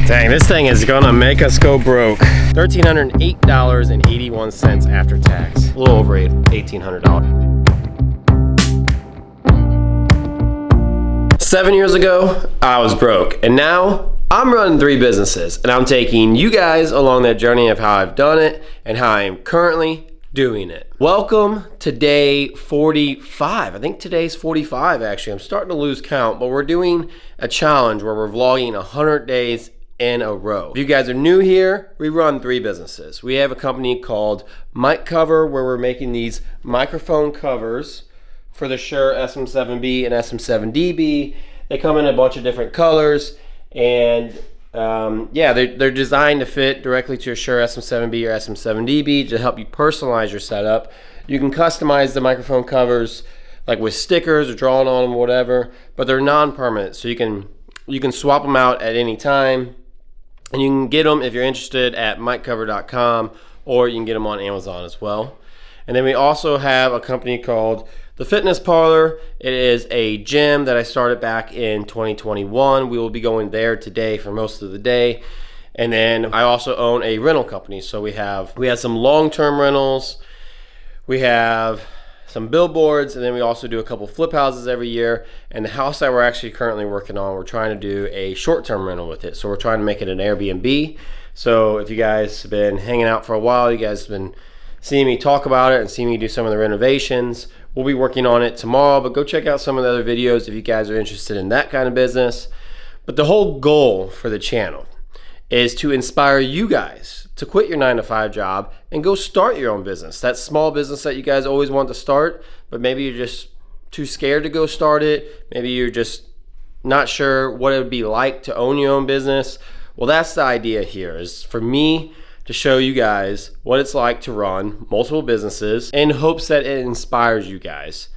Dang, this thing is gonna make us go broke. $1,308.81 after tax. A little over $1,800. 7 years ago, I was broke, and now I'm running 3 businesses, and I'm taking you guys along that journey of how I've done it and how I am currently doing it. Welcome to day 45. I think today's 45 actually. I'm starting to lose count, but we're doing a challenge where we're vlogging 100 days in a row. If you guys are new here, we run 3 businesses. We have a company called Mic Cover where we're making these microphone covers for the Shure SM7B and SM7B. They come in a bunch of different colors, and yeah, they're designed to fit directly to your Shure SM7B or SM7B to help you personalize your setup. You can customize the microphone covers like with stickers or drawing on them or whatever, but they're non-permanent, so you can swap them out at any time. And you can get them if you're interested at miccover.com, or you can get them on Amazon as well. And then we also have a company called the Fitness Parlor. It is a gym that I started back in 2021. We will be going there today for most of the day. And then I also own a rental company. So we have some long-term rentals. We have some billboards, and then we also do a couple flip houses every year. And the house that we're actually currently working on, we're trying to do a short-term rental with it. So we're trying to make it an Airbnb. So if you guys have been hanging out for a while, you guys have been seeing me talk about it and seeing me do some of the renovations. We'll be working on it tomorrow, but go check out some of the other videos if you guys are interested in that kind of business. But the whole goal for the channel is to inspire you guys to quit your 9-to-5 job and go start your own business. That small business that you guys always want to start, but maybe you're just too scared to go start it. Maybe you're just not sure what it would be like to own your own business. Well, that's the idea here, is for me to show you guys what it's like to run multiple businesses in hopes that it inspires you guys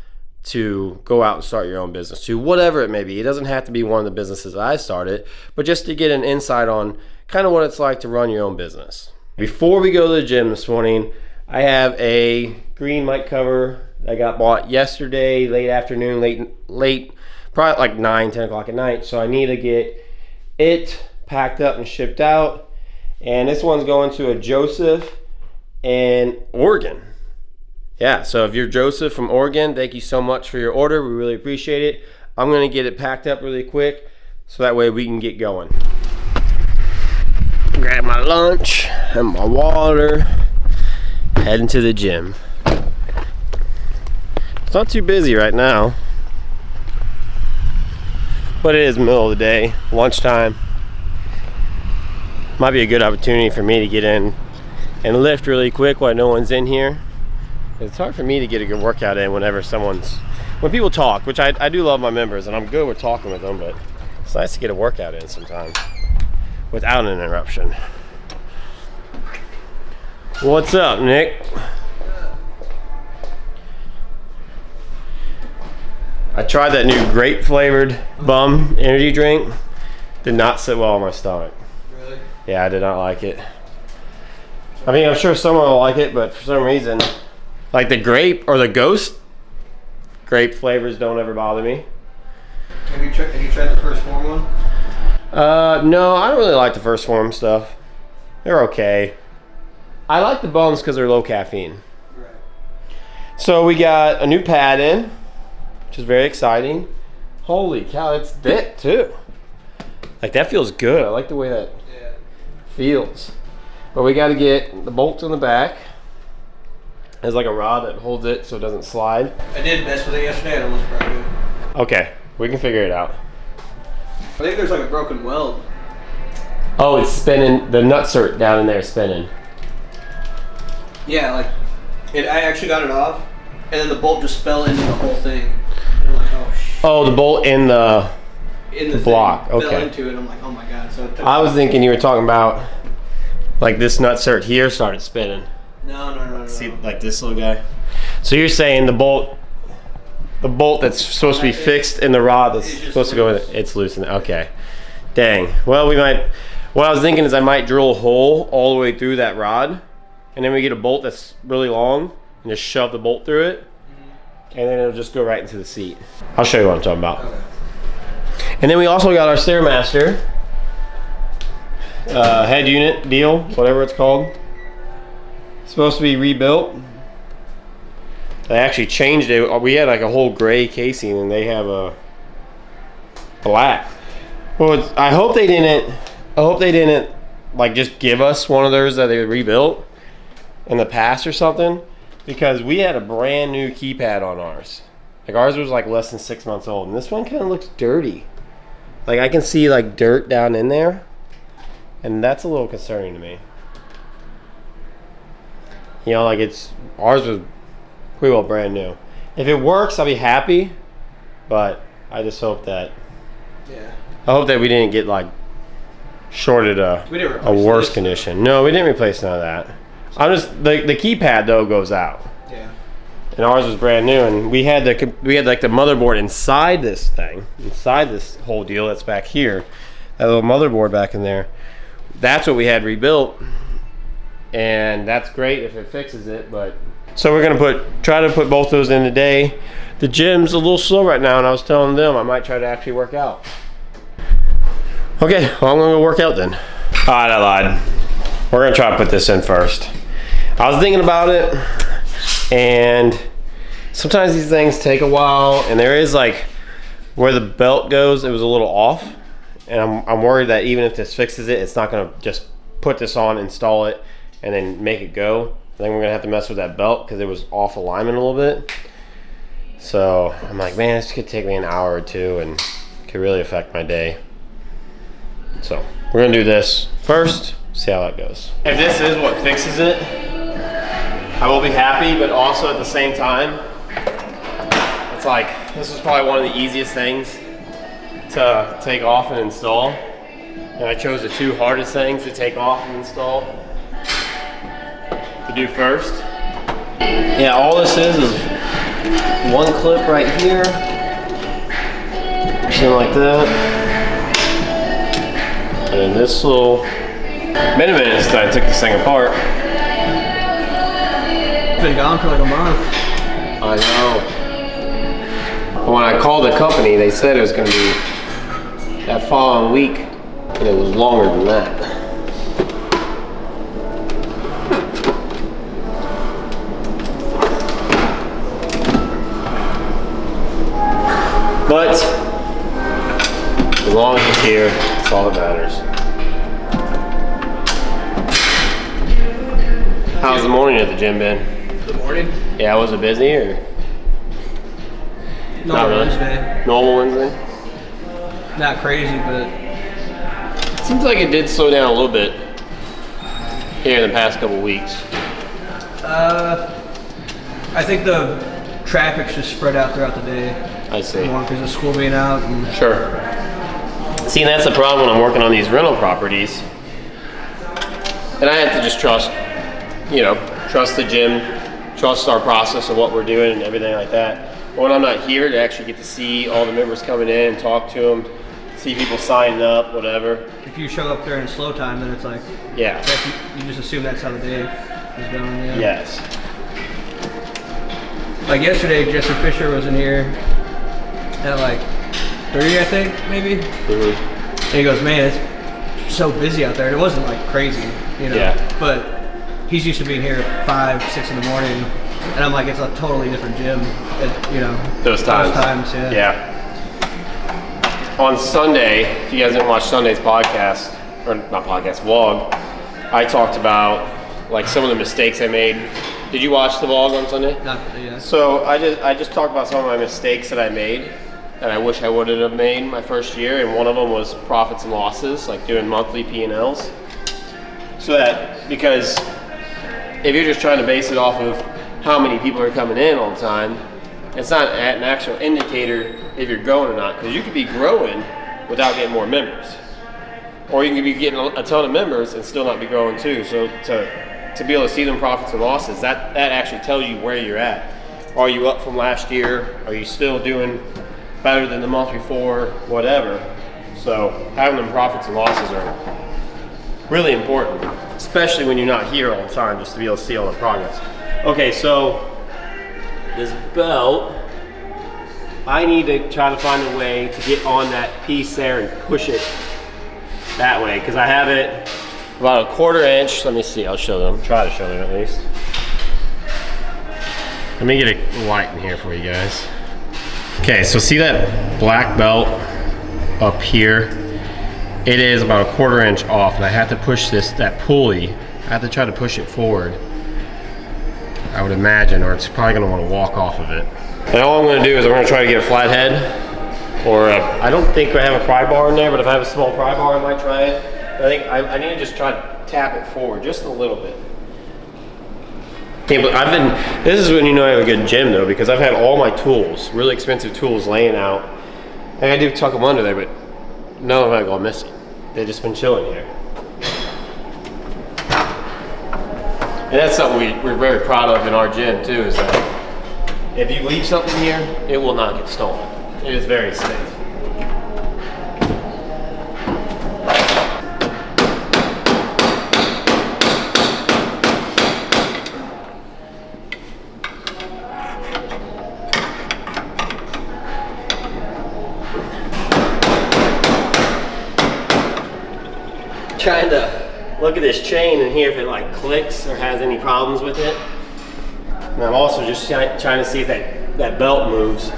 to go out and start your own business, to whatever it may be. It doesn't have to be one of the businesses that I started, but just to get an insight on kind of what it's like to run your own business. Before we go to the gym this morning, I have a green mic cover that I got bought yesterday, late afternoon, late, probably like 9, 10 o'clock at night. So I need to get it packed up and shipped out. And this one's going to a Joseph in Oregon. Yeah, so if you're Joseph from Oregon, thank you so much for your order. We really appreciate it. I'm gonna get it packed up really quick so that way we can get going. Grab my lunch and my water, heading to the gym. It's not too busy right now, but it is middle of the day, lunchtime. Might be a good opportunity for me to get in and lift really quick while no one's in here. It's hard for me to get a good workout in when people talk, which I do love my members and I'm good with talking with them, but it's nice to get a workout in sometimes without an interruption. What's up, Nick? I tried that new grape flavored bum energy drink. Did not sit well on my stomach. Really? Yeah, I did not like it. I mean, I'm sure someone will like it, but for some reason, like the grape or the ghost grape flavors don't ever bother me. Have you tried the First Form one? No, I don't really like the First Form stuff. They're okay. I like the bums because they're low caffeine. Right. So we got a new pad in, which is very exciting. Holy cow, it's thick too. Like that feels good. I like the way that feels. But we got to get the bolts in the back. There's like a rod that holds it so it doesn't slide. I did mess with it yesterday. It almost broke it. Okay, we can figure it out. I think there's like a broken weld. Oh, it's spinning. The nuts are down in there spinning. Yeah, like I actually got it off, and then the bolt just fell into the whole thing. And I'm like, oh shit. Oh, the bolt in the block. Okay. Fell into it. I'm like, oh my god. So I was thinking you were talking about like this nutsert here started spinning. No. See, like this little guy. So you're saying the bolt that's supposed to be fixed in the rod that's supposed to go in it, it's loosened. Okay. Dang. Well, what I was thinking is I might drill a hole all the way through that rod, and then we get a bolt that's really long and just shove the bolt through it, and then it'll just go right into the seat. I'll show you what I'm talking about. Okay. And then we also got our Stairmaster. head unit deal, whatever it's called. It's supposed to be rebuilt. They actually changed it. We had like a whole gray casing, and they have a black. Well, I hope they didn't like just give us one of those that they rebuilt in the past or something, because we had a brand new keypad on ours. Like ours was like less than 6 months old, and this one kind of looks dirty. Like I can see like dirt down in there, and that's a little concerning to me. You know, like ours was pretty well brand new. If it works, I'll be happy, but I just hope that I hope that we didn't get like shorted a worse condition. No, we didn't replace none of that. I'm just the keypad though goes out. Yeah. And ours was brand new, and we had like the motherboard inside this thing, inside this whole deal that's back here. That little motherboard back in there. That's what we had rebuilt, and that's great if it fixes it. But so we're gonna try to put both those in today. The gym's a little slow right now, and I was telling them I might try to actually work out. Okay, well, I'm gonna go work out then. All right, I lied. We're gonna try to put this in first. I was thinking about it, and sometimes these things take a while, and there is like where the belt goes, it was a little off, and I'm worried that even if this fixes it, it's not gonna just put this on, install it, and then make it go. I think we're gonna have to mess with that belt because it was off alignment a little bit. So I'm like, man, this could take me an hour or two and could really affect my day. So we're gonna do this first, see how that goes. If this is what fixes it, I will be happy, but also at the same time, it's like, this is probably one of the easiest things to take off and install. And I chose the two hardest things to take off and install to do first. Yeah, all this is one clip right here, something like that. And then this little, been a minute since I took this thing apart. It's been gone for like a month. I know. But when I called the company, they said it was going to be that following week, and it was longer than that. But as long as it's here, it's all that matters. How's the morning at the gym been? The morning? Yeah, was it busy or? Not really. Wednesday. Normal Wednesday? Not crazy, but Seems like it did slow down a little bit here in the past couple weeks. I think the traffic's just spread out throughout the day. I see. More because of school being out. And Sure. See, that's the problem when I'm working on these rental properties. And I have to just trust the gym, trust our process of what we're doing and everything like that. But when I'm not here to actually get to see all the members coming in and talk to them, see people signing up, whatever. if you show up during slow time, then it's like, Yeah. you just assume that's how the day is going. Yeah. Yes. Like yesterday, Jesse Fisher was in here at like 3, I think, maybe. Mm-hmm. And he goes, man, it's so busy out there. And it wasn't like crazy, Yeah. But he's used to being here at 5, 6 in the morning. And I'm like, it's a totally different gym at, Those times. yeah. Yeah. On Sunday, if you guys didn't watch Sunday's podcast, or not podcast, vlog, I talked about like some of the mistakes I made. Did you watch the vlog on Sunday? Not, yeah. So I just talked about some of my mistakes that I made that I wish I wouldn't have made my first year, and one of them was profits and losses, like doing monthly P&Ls. So that, because if you're just trying to base it off of how many people are coming in all the time, it's not an actual indicator if you're growing or not, because you could be growing without getting more members, or you can be getting a ton of members and still not be growing too. So to be able to see them profits and losses, that actually tells you where you're at. Are you up from last year? Are you still doing better than the month before? Whatever. So having them profits and losses are really important, especially when you're not here all the time, just to be able to see all the progress. Okay, so this belt, I need to try to find a way to get on that piece there and push it that way because I have it about a 1/4 inch. Let me see, I'll show them, try to show them at least. Let me get a light in here for you guys. Okay, so see that black belt up here? It is about a 1/4 inch off, and I have to push that pulley. I have to try to push it forward, I would imagine, or it's probably gonna wanna walk off of it. And all I'm gonna do is I'm gonna try to get a flat head, or I don't think I have a pry bar in there, but if I have a small pry bar, I might try it. But I think I need to just try to tap it forward just a little bit. Okay, but this is when you know I have a good gym though, because I've had all my tools, really expensive tools laying out. And I do tuck them under there, but none of them have gone missing. They've just been chilling here. And that's something we're very proud of in our gym too, is that if you leave something here, it will not get stolen. It is very safe. Trying to look at this chain and hear if it like clicks or has any problems with it. And I'm also just trying to see if that belt moves.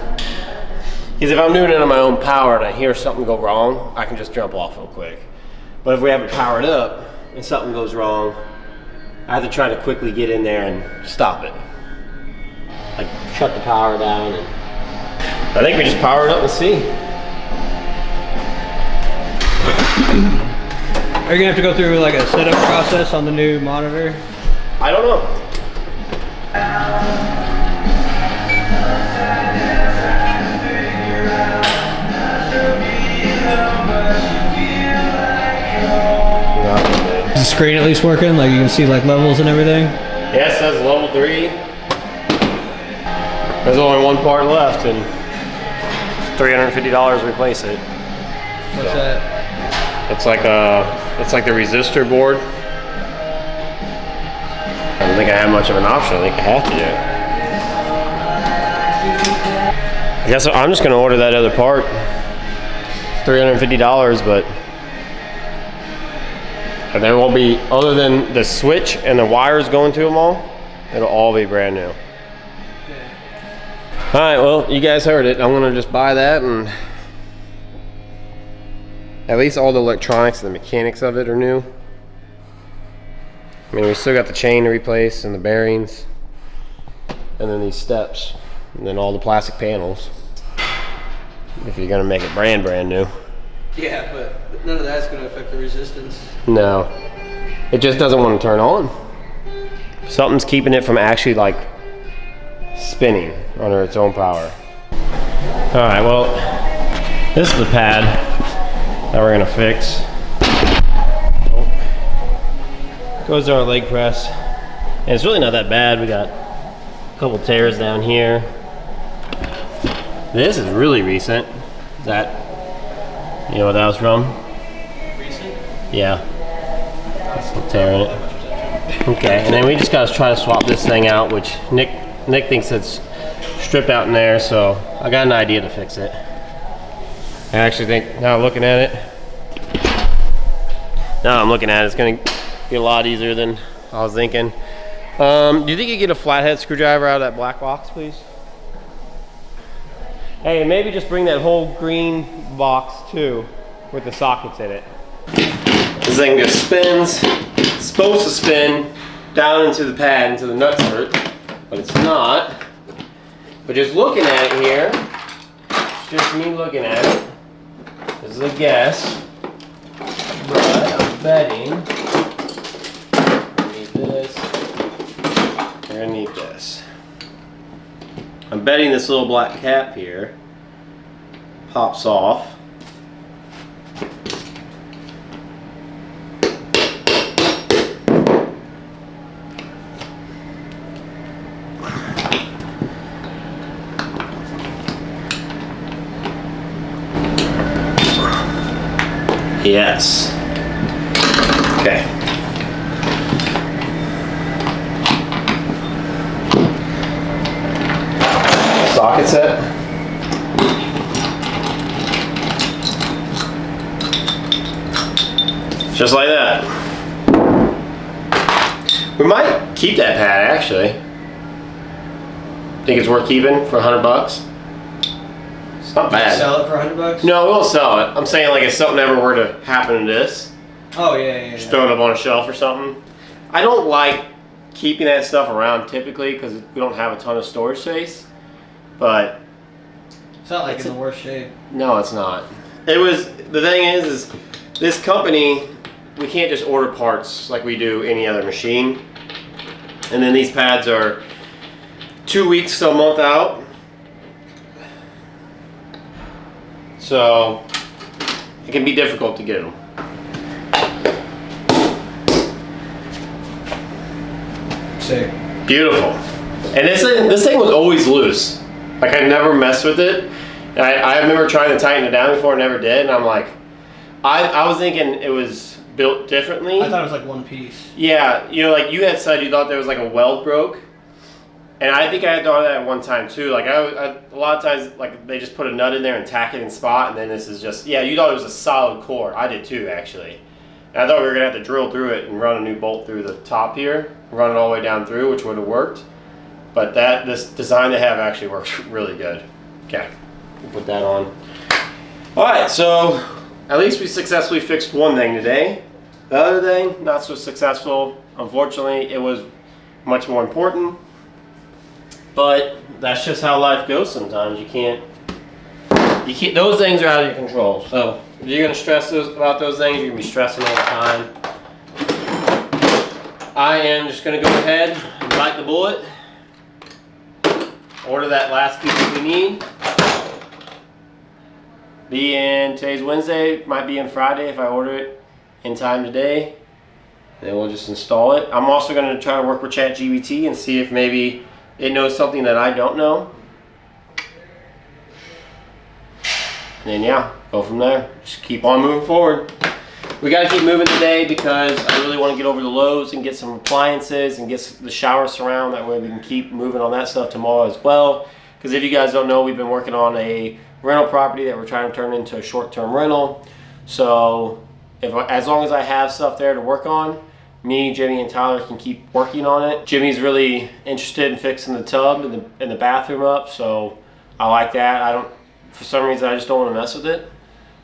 Because if I'm doing it on my own power and I hear something go wrong, I can just jump off real quick. But if we have it powered up and something goes wrong, I have to try to quickly get in there and stop it. Like shut the power down. And I think we just power it up and see. Are you gonna have to go through like a setup process on the new monitor? I don't know. Is the screen at least working? Like you can see like levels and everything? Yes, that's level 3. There's only one part left and it's $350 to replace it. What's that? It's like the resistor board. I don't think I have much of an option. I think I have to do it. I guess I'm just gonna order that other part. It's $350, but there won't be, other than the switch and the wires going to them all, it'll all be brand new. All right, well, you guys heard it. I'm gonna just buy that, and at least all the electronics and the mechanics of it are new. I mean, we still got the chain to replace and the bearings, and then these steps, and then all the plastic panels. If you're gonna make it brand new. Yeah, but none of that's gonna affect the resistance. No, it just doesn't want to turn on. Something's keeping it from actually like spinning under its own power. All right, well, this is the pad that we're gonna fix. Goes to our leg press. And it's really not that bad. We got a couple tears down here. This is really recent. Is that, you know what that was from? Recent? Yeah. That's a little tear in it. Okay, and then we just gotta try to swap this thing out, which Nick thinks it's stripped out in there, so I got an idea to fix it. I actually think, now looking at it, it's gonna be a lot easier than I was thinking. Do you think you get a flathead screwdriver out of that black box, please? Hey, maybe just bring that whole green box too, with the sockets in it. This thing just spins. It's supposed to spin down into the pad, into the nutsert, but it's not. But just looking at it here, it's just me looking at it. This is a guess, but I'm betting I need this. You're gonna need this. I'm betting this little black cap here pops off. Yes. Okay. Socket set. Just like that. We might keep that pad actually. Think it's worth keeping for $100? It's not bad. Sell it for $100? No, we won't sell it. I'm saying like if something ever were to happen to this. Oh yeah. Just throw it up on a shelf or something. I don't like keeping that stuff around typically because we don't have a ton of storage space. But it's not like it's in the worst shape. No, it's not. The thing is this company, we can't just order parts like we do any other machine. And then these pads are 2 weeks to a month out. So it can be difficult to get them. Sick. Beautiful. And this thing was always loose. Like I never messed with it. And I remember trying to tighten it down before, I never did. And I'm like, I was thinking it was built differently. I thought it was like one piece. Yeah, you know, like you had said you thought there was like a weld broke. And I think I had thought that at one time too. Like a lot of times, like they just put a nut in there and tack it in spot, and then this is just, yeah, you thought it was a solid core. I did too, actually. And I thought we were gonna have to drill through it and run a new bolt through the top here, run it all the way down through, which would have worked. But this design they have actually works really good. Okay, we'll put that on. All right, so at least we successfully fixed one thing today. The other thing, not so successful. Unfortunately, it was much more important. But that's just how life goes sometimes. You can't, those things are out of your control. So if you're gonna stress about those things, you're gonna be stressing all the time. I am just gonna go ahead and bite the bullet. Order that last piece that we need. Be in, today's Wednesday, might be in Friday if I order it in time today. And then we'll just install it. I'm also gonna try to work with ChatGPT and see if maybe it knows something that I don't know. And then yeah, go from there. Just keep on moving forward. We gotta keep moving today because I really wanna get over the Lowe's and get some appliances and get the shower surround. That way we can keep moving on that stuff tomorrow as well. Because if you guys don't know, we've been working on a rental property that we're trying to turn into a short-term rental. So as long as I have stuff there to work on, me, Jimmy, and Tyler can keep working on it. Jimmy's really interested in fixing the tub and the bathroom up, so I like that. For some reason, I just don't want to mess with it.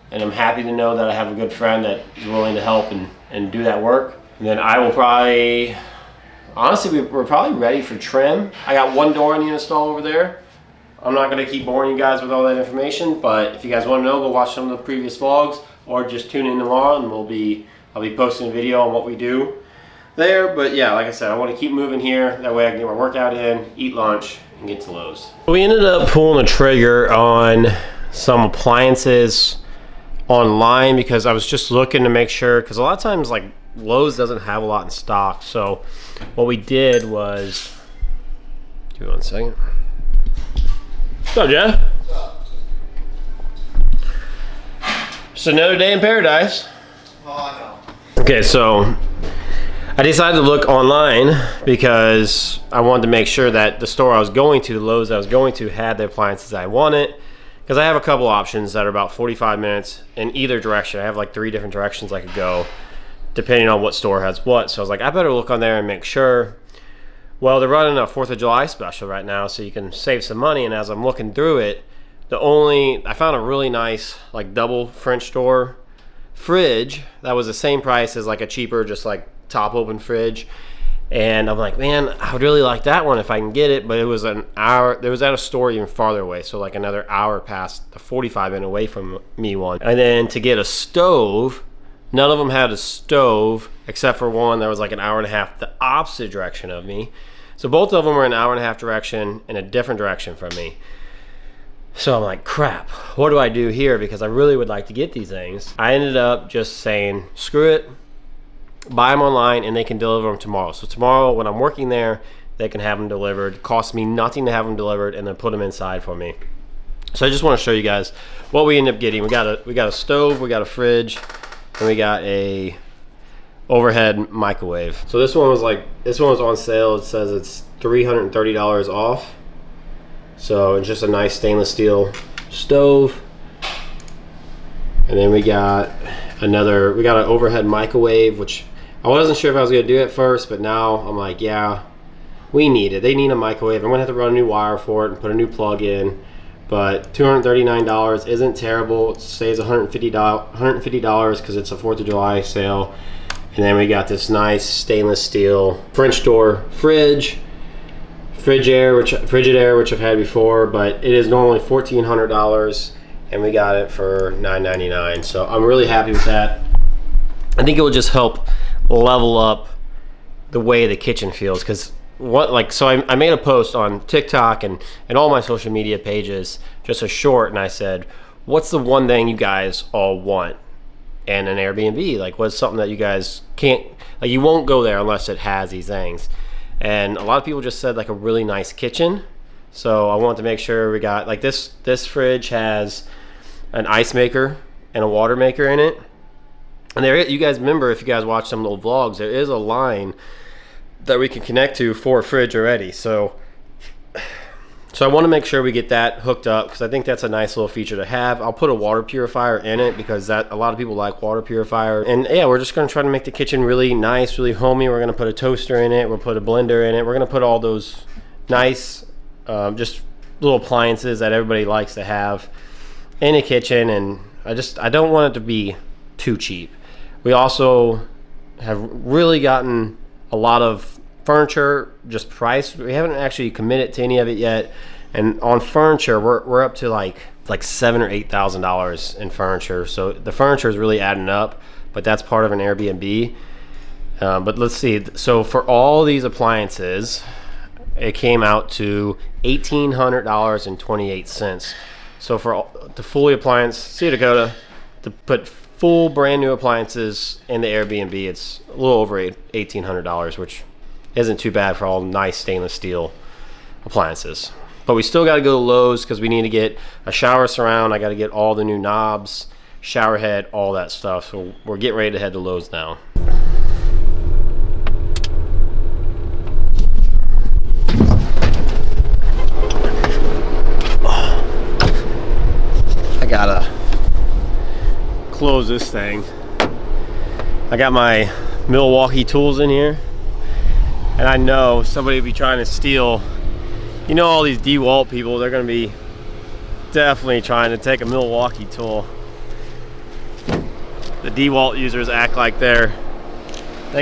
And I'm happy to know that I have a good friend that is willing to help and do that work. And then I will probably, honestly, we're probably ready for trim. I got one door I need to install over there. I'm not gonna keep boring you guys with all that information, but if you guys want to know, go watch some of the previous vlogs or just tune in tomorrow and I'll be posting a video on what we do there. But yeah, like I said, I want to keep moving here. That way I can get my workout in, eat lunch, and get to Lowe's. We ended up pulling the trigger on some appliances online because I was just looking to make sure, because a lot of times like Lowe's doesn't have a lot in stock. So what we did was, give me 1 second. What's up, Jeff? What's up? Just another day in paradise. Oh, I know. Okay, so I decided to look online because I wanted to make sure that the store I was going to, the Lowe's I was going to, had the appliances I wanted. Because I have a couple options that are about 45 minutes in either direction. I have like 3 different directions I could go depending on what store has what. So I was like, I better look on there and make sure. Well, they're running a 4th of July special right now, so you can save some money. And as I'm looking through it, I found a really nice like double French door fridge that was the same price as like a cheaper, just like top open fridge. And I'm like, man, I would really like that one if I can get it. But it was an hour, it was at a store even farther away, so like another hour past the 45-minute away from me one. And then to get a stove, none of them had a stove except for one that was like an hour and a half the opposite direction of me. So both of them were an hour and a half direction in a different direction from me. So I'm like, crap, what do I do here? Because I really would like to get these things. I ended up just saying, screw it, buy them online and they can deliver them tomorrow. So tomorrow when I'm working there, they can have them delivered. It costs me nothing to have them delivered and then put them inside for me. So I just want to show you guys what we end up getting. We got a stove, we got a fridge, and we got a overhead microwave. So this one was on sale. It says it's $330 off. So it's just a nice stainless steel stove. And then we got we got an overhead microwave, which I wasn't sure if I was gonna do at first, but now I'm like, yeah, we need it. They need a microwave. I'm gonna have to run a new wire for it and put a new plug in. But $239 isn't terrible. It saves $150 because it's a 4th of July sale. And then we got this nice stainless steel French door fridge, Frigidaire, which I've had before, but it is normally $1,400, and we got it for $9.99. So I'm really happy with that. I think it will just help level up the way the kitchen feels, because I made a post on TikTok and all my social media pages, just a short, and I said, what's the one thing you guys all want in an Airbnb? Like, what's something that you guys can't, like, you won't go there unless it has these things? And a lot of people just said like a really nice kitchen. So I wanted to make sure we got, like, this fridge has an ice maker and a water maker in it. And you guys remember, if you guys watch some old vlogs, there is a line that we can connect to for a fridge already. So I want to make sure we get that hooked up, because I think that's a nice little feature to have. I'll put a water purifier in it, because a lot of people like water purifier. And yeah, we're just going to try to make the kitchen really nice, really homey. We're going to put a toaster in it. We'll put a blender in it. We're going to put all those nice, just little appliances that everybody likes to have in a kitchen. And I don't want it to be too cheap. We also have really gotten a lot of furniture just priced. We haven't actually committed to any of it yet, and on furniture we're up to like $7,000 or $8,000 in furniture. So the furniture is really adding up, but that's part of an Airbnb. But let's see. So for all these appliances, it came out to $1,800.28. So for the fully appliance, see Dakota, to put full brand new appliances in the Airbnb, it's a little over $1,800, which isn't too bad for all nice stainless steel appliances. But we still got to go to Lowe's, because we need to get a shower surround. I got to get all the new knobs, shower head, all that stuff. So we're getting ready to head to Lowe's now. I gotta close this thing. I got my Milwaukee tools in here, and I know somebody will be trying to steal. You know, all these DeWalt people, they're going to be definitely trying to take a Milwaukee tool. The DeWalt users act like they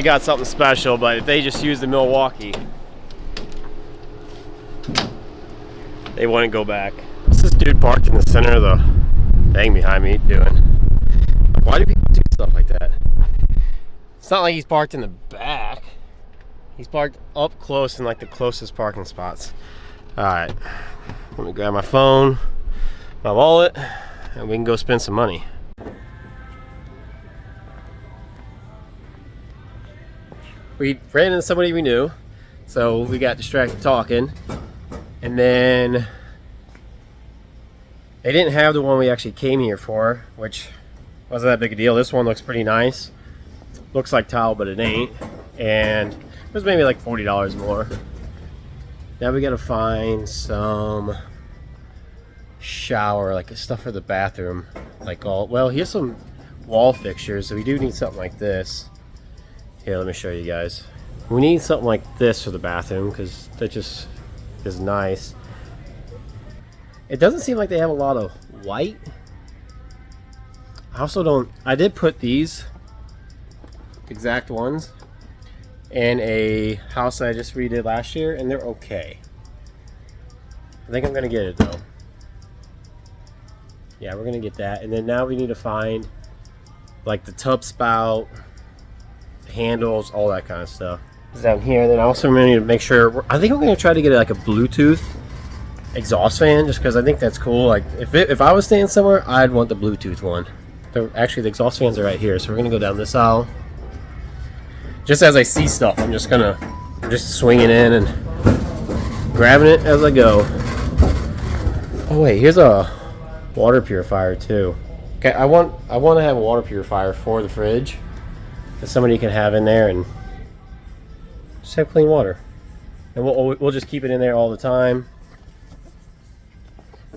got something special, but if they just use the Milwaukee, they wouldn't go back. What's this dude parked in the center of the thing behind me doing? Why do people do stuff like that? It's not like he's parked in the back. He's parked up close in like the closest parking spots. Alright, let me grab my phone, my wallet, and we can go spend some money. We ran into somebody we knew, so we got distracted talking, and then they didn't have the one we actually came here for, which wasn't that big a deal. This one looks pretty nice. Looks like tile, but it ain't. And it was maybe like $40 more. Now we gotta find some shower, like stuff for the bathroom. Well, here's some wall fixtures, so we do need something like this. Here, let me show you guys. We need something like this for the bathroom, because that just is nice. It doesn't seem like they have a lot of white. I did put these exact ones in a house that I just redid last year, and they're okay. I think I'm gonna get it though. Yeah, we're gonna get that. And then now we need to find like the tub spout, the handles, all that kind of stuff down here. Then also we need to make sure, I think I'm gonna try to get like a Bluetooth exhaust fan, just because I think that's cool. Like if I was staying somewhere, I'd want the Bluetooth one. Actually, the exhaust fans are right here, so we're gonna go down this aisle. Just as I see stuff, I'm just swinging in and grabbing it as I go. Oh wait, here's a water purifier too. Okay, I want to have a water purifier for the fridge that somebody can have in there and just have clean water. And we'll just keep it in there all the time.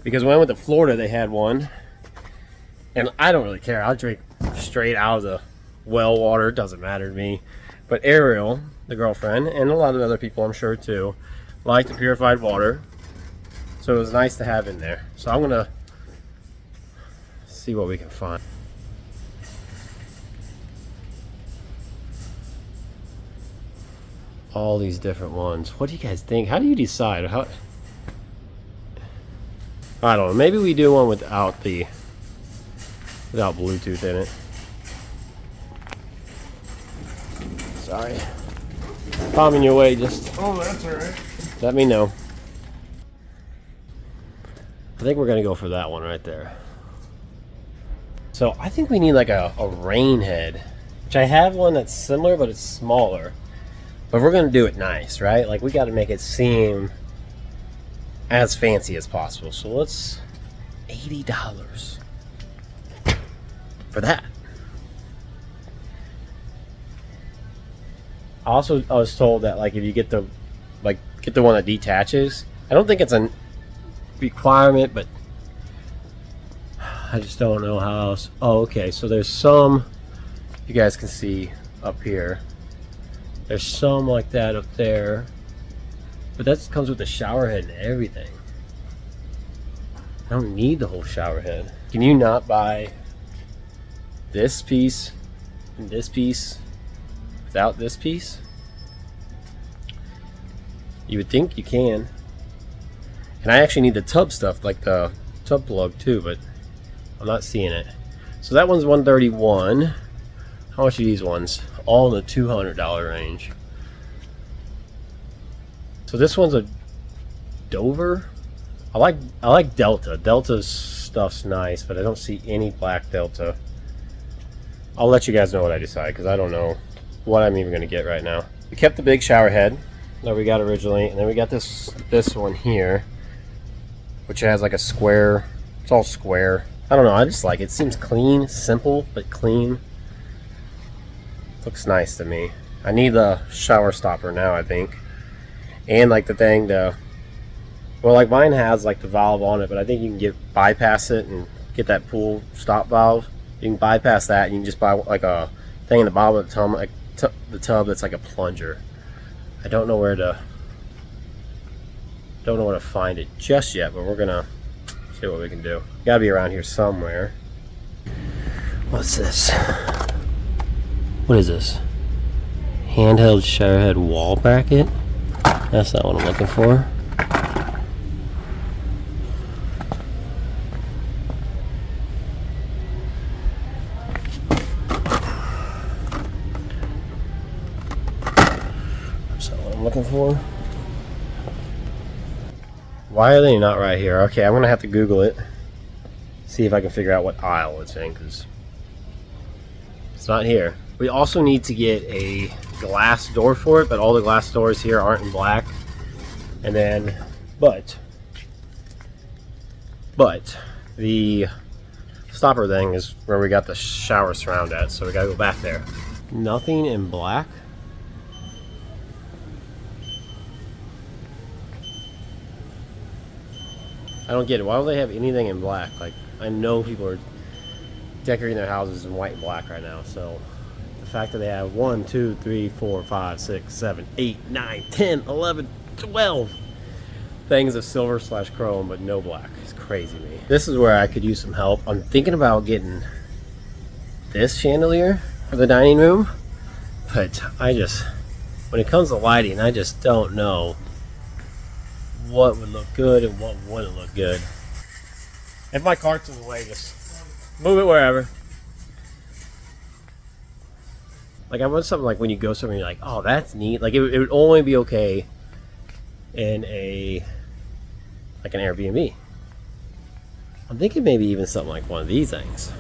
Because when I went to Florida, they had one, and I don't really care. I'll drink straight out of the well water. Doesn't matter to me. But Ariel, the girlfriend, and a lot of other people I'm sure too, like the purified water. So it was nice to have in there. So I'm gonna see what we can find. All these different ones. What do you guys think? How do you decide? How? I don't know. Maybe we do one without Bluetooth in it. Sorry. If I'm in your way, just that's alright. let me know. I think we're gonna go for that one right there. So I think we need like a rain head, which I have one that's similar, but it's smaller. But we're gonna do it nice, right? Like we gotta make it seem as fancy as possible. So let's $80 for that. I was told that like if you get the one that detaches, I don't think it's a requirement, but I just don't know how else. Oh, okay. So there's some you guys can see up here. There's some like that up there, but that comes with the shower head and everything. I don't need the whole shower head. Can you not buy this piece and this piece without this piece? You would think you can. And I actually need the tub stuff, like the tub plug too, but I'm not seeing it. So that one's $131. How much are these ones? All in the $200 range. So this one's a Dover. I like Delta. Delta's stuff's nice, but I don't see any black Delta. I'll let you guys know what I decide, because I don't know what I'm even going to get right now. We kept the big shower head that we got originally, and then we got this one here, which has like a square. It's all square. I don't know. I just like it. It seems clean, simple, but clean. Looks nice to me. I need the shower stopper now, I think, and like the thing to. Well, like mine has like the valve on it, but I think you can bypass it and get that pool stop valve. You can bypass that, and you can just buy like a thing in the bottom of the tub, like the tub that's like a plunger. I don't know where to find it just yet, but we're gonna see what we can do. Gotta be around here somewhere. What's this? What is this? Handheld shower head wall bracket? That's not what I'm looking for. Looking for. Why are they not right here? Okay, I'm gonna have to Google it, see if I can figure out what aisle it's in, because it's not here. We also need to get a glass door for it, but all the glass doors here aren't in black. And then but the stopper thing is where we got the shower surround at, so we gotta go back there. Nothing in black. I don't get it. Why would they have anything in black? Like, I know people are decorating their houses in white and black right now. So the fact that they have 1, 2, 3, 4, 5, 6, 7, 8, 9, 10, 11, 12 things of silver/chrome, but no black. It's crazy to me. This is where I could use some help. I'm thinking about getting this chandelier for the dining room, but when it comes to lighting, I just don't know what would look good and what wouldn't look good. If my cart's in the way, just move it wherever. Like I want something like when you go somewhere, you're like, oh, that's neat. Like it would only be okay in an Airbnb. I'm thinking maybe even something like one of these things.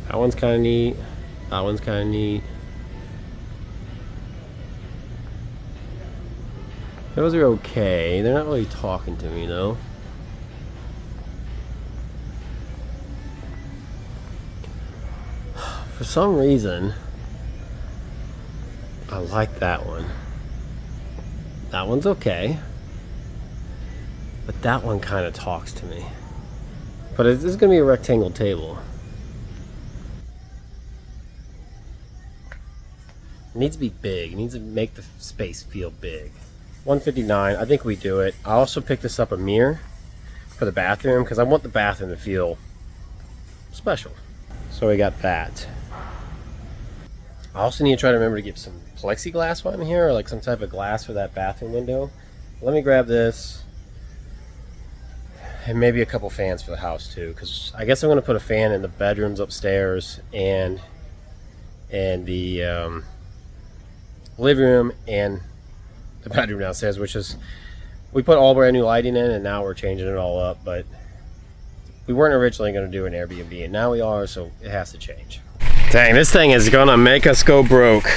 That one's kind of neat. That one's kind of neat. Those are okay. They're not really talking to me though. For some reason, I like that one. That one's okay. But that one kind of talks to me. But this is gonna be a rectangle table. It needs to be big. It needs to make the space feel big. $159, I think we do it. I also picked this up a mirror for the bathroom because I want the bathroom to feel special. So we got that. I also need to try to remember to get some plexiglass on here, or like some type of glass for that bathroom window. Let me grab this. And maybe a couple fans for the house too, because I guess I'm going to put a fan in the bedrooms upstairs and the living room and the bedroom downstairs, which is, we put all brand new lighting in and now we're changing it all up. But we weren't originally going to do an Airbnb and now we are, so it has to change. Dang, this thing is going to make us go broke.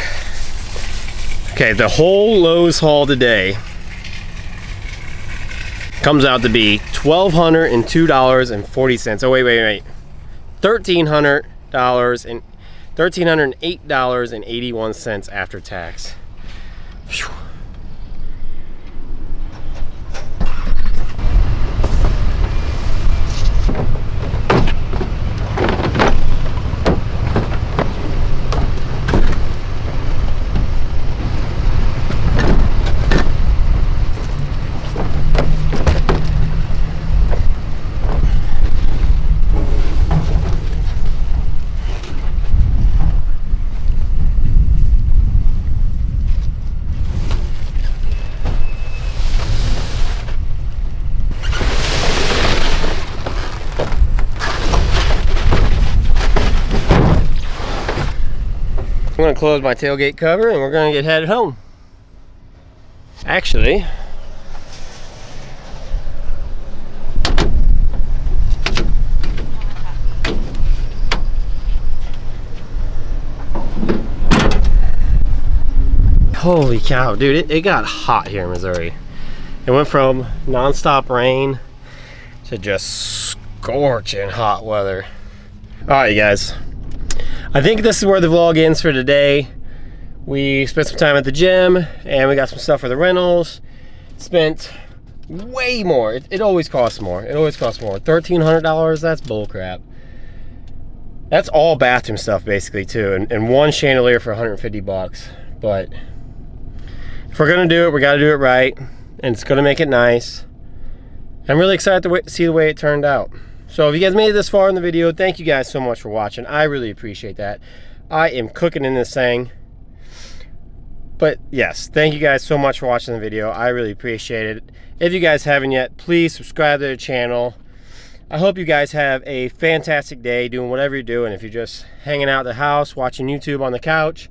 Okay, the whole Lowe's haul today comes out to be $1,202.40. Oh wait. $1,308.81 after tax. Whew. I'm gonna close my tailgate cover and we're gonna get headed home. Actually, holy cow, dude, it got hot here in Missouri. It went from non-stop rain to just scorching hot weather. All right, you guys. I think this is where the vlog ends for today. We spent some time at the gym and we got some stuff for the rentals. Spent way more. It always costs more. It always costs more. $1,300, that's bullcrap. That's all bathroom stuff basically too. And one chandelier for 150 bucks. But if we're gonna do it, we gotta do it right. And it's gonna make it nice. I'm really excited to see the way it turned out. So if you guys made it this far in the video, thank you guys so much for watching. I really appreciate that. I am cooking in this thing. But yes, thank you guys so much for watching the video. I really appreciate it. If you guys haven't yet, please subscribe to the channel. I hope you guys have a fantastic day doing whatever you're doing. If you're just hanging out at the house, watching YouTube on the couch,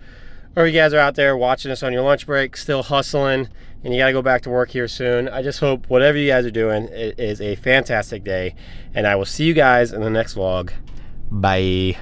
or you guys are out there watching us on your lunch break, still hustling, and you gotta go back to work here soon. I just hope whatever you guys are doing, it is a fantastic day, and I will see you guys in the next vlog. Bye.